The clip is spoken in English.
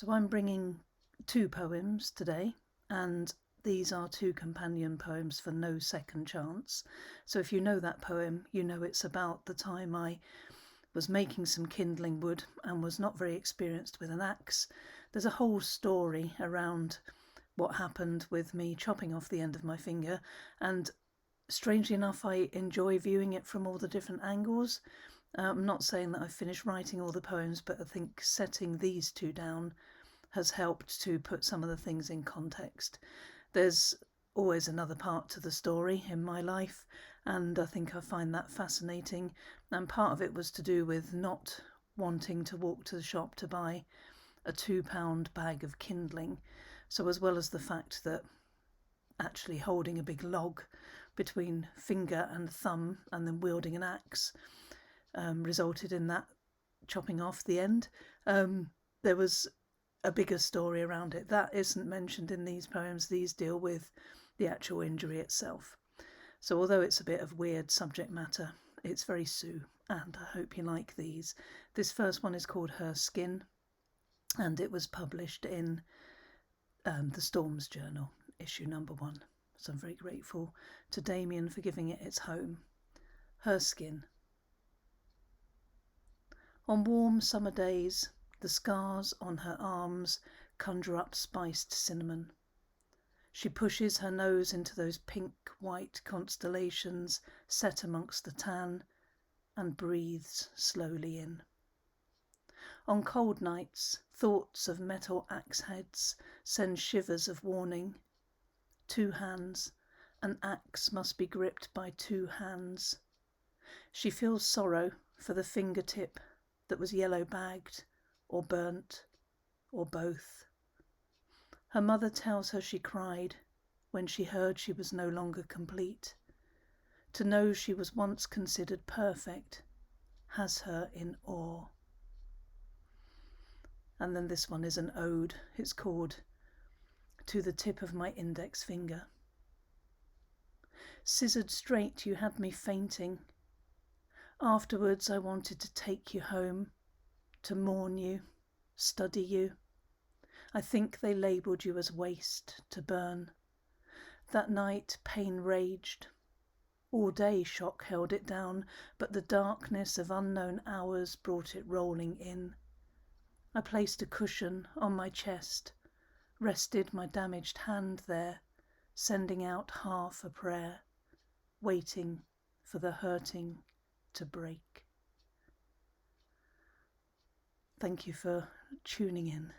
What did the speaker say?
So I'm bringing two poems today, and these are two companion poems for No Second Chance. So if you know that poem, you know it's about the time I was making some kindling wood and was not very experienced with an axe. There's a whole story around what happened with me chopping off the end of my finger, and strangely enough, I enjoy viewing it from all the different angles. I'm not saying that I've finished writing all the poems, but I think setting these two down has helped to put some of the things in context. There's always another part to the story in my life, and I think I find that fascinating. And part of it was to do with not wanting to walk to the shop to buy a £2 bag of kindling. So, as well as the fact that actually holding a big log between finger and thumb and then wielding an axe resulted in that chopping off the end, there was a bigger story around it. That isn't mentioned in these poems. These deal with the actual injury itself. So although it's a bit of weird subject matter, it's very Sue, and I hope you like these. This first one is called Her Skin, and it was published in the Storms Journal, issue number 1. So I'm very grateful to Damien for giving it its home. Her Skin. On warm summer days, the scars on her arms conjure up spiced cinnamon. She pushes her nose into those pink-white constellations set amongst the tan and breathes slowly in. On cold nights, thoughts of metal axe heads send shivers of warning. 2 hands, an axe must be gripped by 2 hands. She feels sorrow for the fingertip that was yellow-bagged or burnt, or both. Her mother tells her she cried when she heard she was no longer complete. To know she was once considered perfect has her in awe. And then this one is an ode. It's called To the Tip of My Index Finger. Scissored straight you had me fainting. Afterwards I wanted to take you home, to mourn you, study you. I think they labelled you as waste, to burn. That night pain raged. All day shock held it down, but the darkness of unknown hours brought it rolling in. I placed a cushion on my chest, rested my damaged hand there, sending out half a prayer, waiting for the hurting to break. Thank you for tuning in.